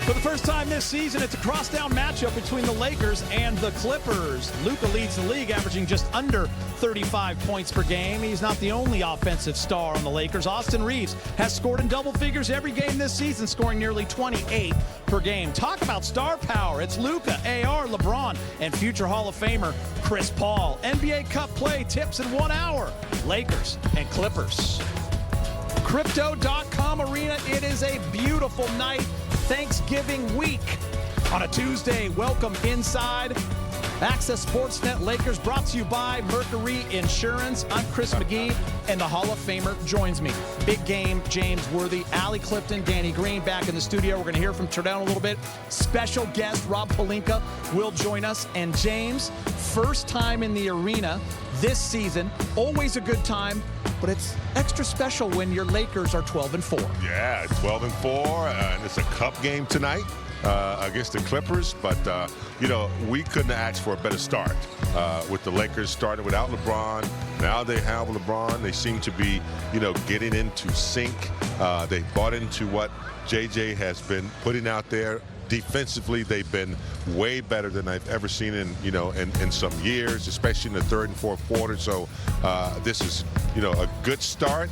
For the first time this season, it's a crosstown matchup between the Lakers and the Clippers. Luka leads the league, averaging just under 35 points per game. He's not the only offensive star on the Lakers. Austin Reeves has scored in double figures every game this season, scoring nearly 28 per game. Talk about star power. It's Luka, AR, LeBron, and future Hall of Famer Chris Paul. NBA Cup play tips in 1 hour. Lakers and Clippers. Crypto.com Arena. It is a beautiful night. Thanksgiving week on a Tuesday. Welcome inside. Access Sportsnet Lakers brought to you by Mercury Insurance. I'm Chris McGee, and the Hall of Famer joins me. Big game, James Worthy, Allie Clifton, Danny Green back in the studio. We're going to hear from Showdown a little bit. Special guest Rob Pelinka will join us. And James, first time in the arena this season. Always a good time, but it's extra special when your Lakers are 12-4. Yeah, 12-4, and it's a cup game tonight against the Clippers. But, you know, we couldn't ask for a better start with the Lakers starting without LeBron. Now they have LeBron. They seem to be, you know, getting into sync. They bought into what JJ has been putting out there. Defensively, they've been way better than I've ever seen in some years, especially in the third and fourth quarter. So this is, you know, a good start.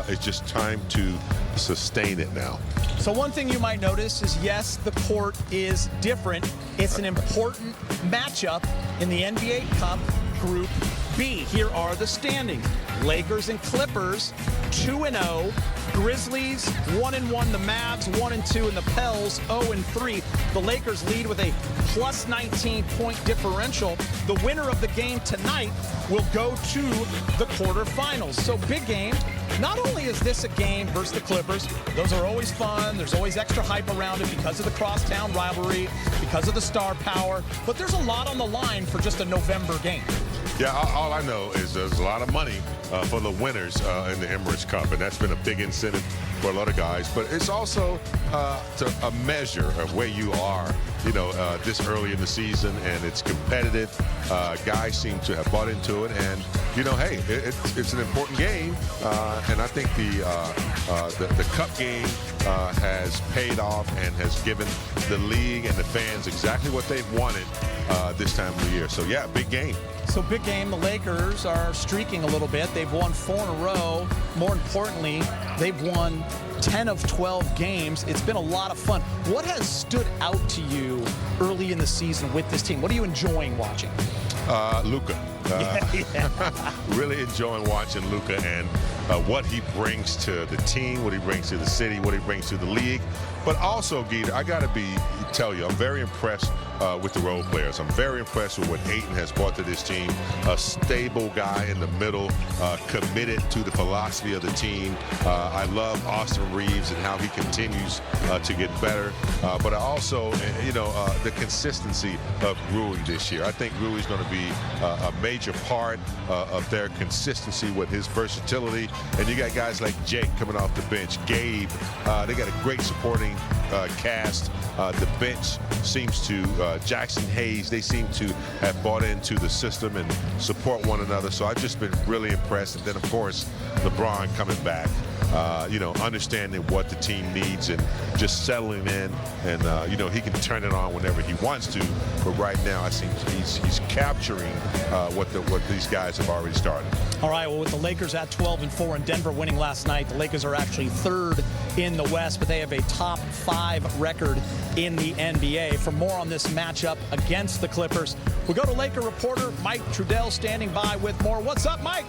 It's just time to sustain it now. So one thing you might notice is, yes, the court is different. It's an important matchup in the NBA Cup Group B. Here are the standings. Lakers and Clippers, 2-0. Grizzlies, 1-1. The Mavs, 1-2. And the Pels, 0-3. The Lakers lead with a plus 19-point differential. The winner of the game tonight will go to the quarterfinals. So big game. Not only is this a game versus the Clippers, those are always fun. There's always extra hype around it because of the crosstown rivalry, because of the star power. But there's a lot on the line for just a November game. Yeah, all I know is there's a lot of money for the winners in the Emirates Cup, and that's been a big incentive for a lot of guys. But it's also a measure of where you are, you know, this early in the season, and it's competitive. Guys seem to have bought into it, and, you know, hey, it's an important game, and I think the Cup game has paid off and has given the league and the fans exactly what they've wanted this time of the year. So, yeah, big game. So big game. The Lakers are streaking a little bit. They've won 4 in a row. More importantly, they've won 10 of 12 games. It's been a lot of fun. What has stood out to you early in the season with this team? What are you enjoying watching? Luka. Really enjoying watching Luka and what he brings to the team, what he brings to the city, what he brings to the league. But also, Geeta, I got to tell you, I'm very impressed with the role players. I'm very impressed with what Ayton has brought to this team. A stable guy in the middle, committed to the philosophy of the team. I love Austin Reeves and how he continues to get better. But I also, you know, the consistency of Rui this year. I think Rui's going to be a major part of their consistency with his versatility. And you got guys like Jake coming off the bench, Gabe. They got a great supporting cast. The bench seems to, Jackson Hayes, they seem to have bought into the system and support one another. So I've just been really impressed. And then, of course, LeBron coming back, you know, understanding what the team needs and just settling in. And, you know, he can turn it on whenever he wants to. But right now, I think he's capturing what these guys have already started. All right, well, with the Lakers at 12-4 and Denver winning last night, the Lakers are actually third in the West, but they have a top 5 record in the NBA. For more on this matchup against the Clippers, we go to Laker reporter Mike Trudell standing by with more. What's up, Mike?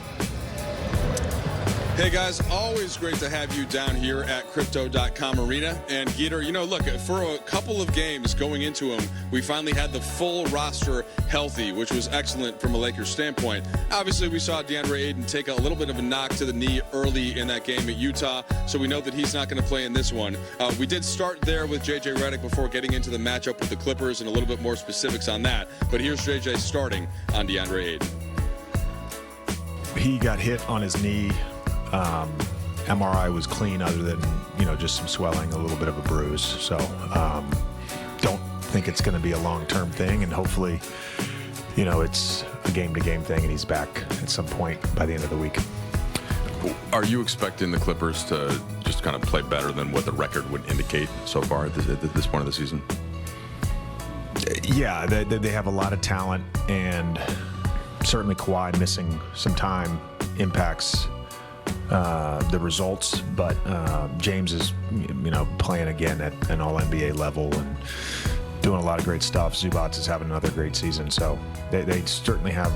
Hey guys, always great to have you down here at Crypto.com Arena. And Geeter, you know, look, for a couple of games going into them, we finally had the full roster healthy, which was excellent from a Lakers standpoint. Obviously, we saw DeAndre Ayton take a little bit of a knock to the knee early in that game at Utah, so we know that he's not going to play in this one. We did start there with J.J. Redick before getting into the matchup with the Clippers and a little bit more specifics on that. But here's J.J. starting on DeAndre Ayton. He got hit on his knee. MRI was clean other than, you know, just some swelling, a little bit of a bruise. So don't think it's going to be a long-term thing, and hopefully, you know, it's a game-to-game thing and he's back at some point by the end of the week. Are you expecting the Clippers to just kind of play better than what the record would indicate so far at this point of the season? Yeah, they have a lot of talent, and certainly Kawhi missing some time impacts the results. But James is, playing again at an All-NBA level and doing a lot of great stuff. Zubac is having another great season, so they certainly have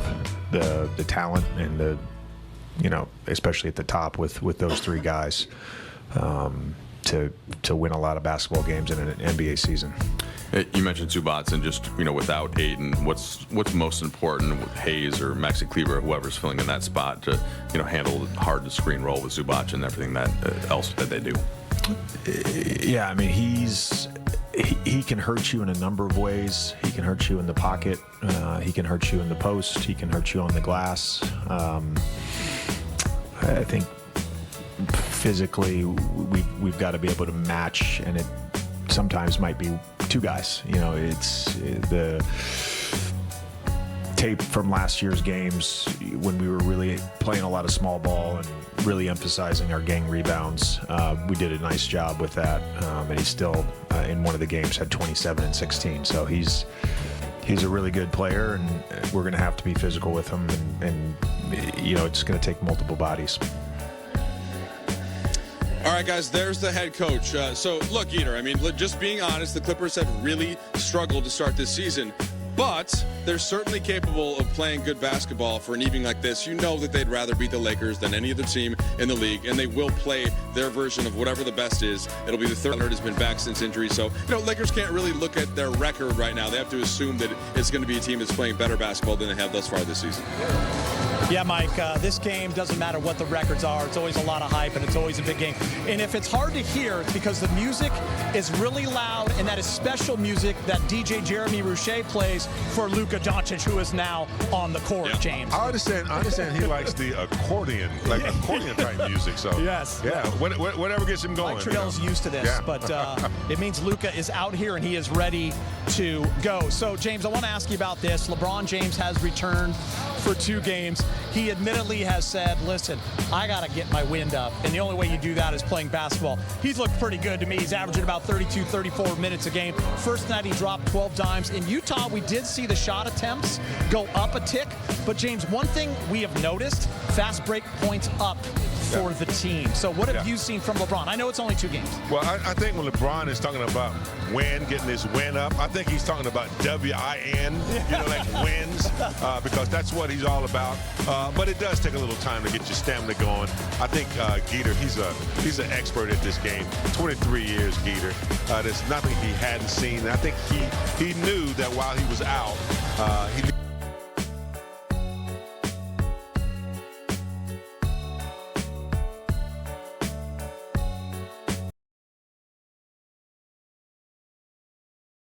the talent and the, especially at the top with those three guys, to win a lot of basketball games in an NBA season. You mentioned Zubac, and just without Ayton, what's most important with Hayes or Maxi Kleber or whoever's filling in that spot to handle the hard to screen roll with Zubac and everything that else that they do? Yeah, I mean he can hurt you in a number of ways. He can hurt you in the pocket. He can hurt you in the post. He can hurt you on the glass. I think physically we've got to be able to match, and it sometimes might be two guys. It's the tape from last year's games when we were really playing a lot of small ball and really emphasizing our gang rebounds. We did a nice job with that, and he still in one of the games had 27 and 16. So he's a really good player, and we're going to have to be physical with him, and it's going to take multiple bodies. All right, guys, there's the head coach. So, look, Eater, I mean, just being honest, the Clippers have really struggled to start this season, but they're certainly capable of playing good basketball for an evening like this. You know that they'd rather beat the Lakers than any other team in the league, and they will play their version of whatever the best is. It'll be the third. Leonard has been back since injury, so, Lakers can't really look at their record right now. They have to assume that it's going to be a team that's playing better basketball than they have thus far this season. Yeah, Mike, this game doesn't matter what the records are. It's always a lot of hype, and it's always a big game. And if it's hard to hear, it's because the music is really loud, and that is special music that DJ Jeremy Rouchet plays for Luka Doncic, who is now on the court, Yeah. James. I understand he likes the accordion type music. So Yes. yeah, whatever gets him going. Mike Trudell's used to this, Yeah. but it means Luka is out here and he is ready to go. So, James, I want to ask you about this. LeBron James has returned for 2 games. He admittedly has said, listen, I got to get my wind up, and the only way you do that is playing basketball. He's looked pretty good to me. He's averaging about 32, 34 minutes a game. First night he dropped 12 dimes. In Utah, we did see the shot attempts go up a tick, but James, one thing we have noticed, fast break points up for the team. So what have you seen from LeBron? I know it's only 2 games. Well, I think when LeBron is talking about getting his win up, I think he's talking about W-I-N, like wins, because that's what he's all about. But it does take a little time to get your stamina going. I think Geeter, he's an expert at this game. 23 years, Geeter. There's nothing he hadn't seen. I think he knew that while he was out, he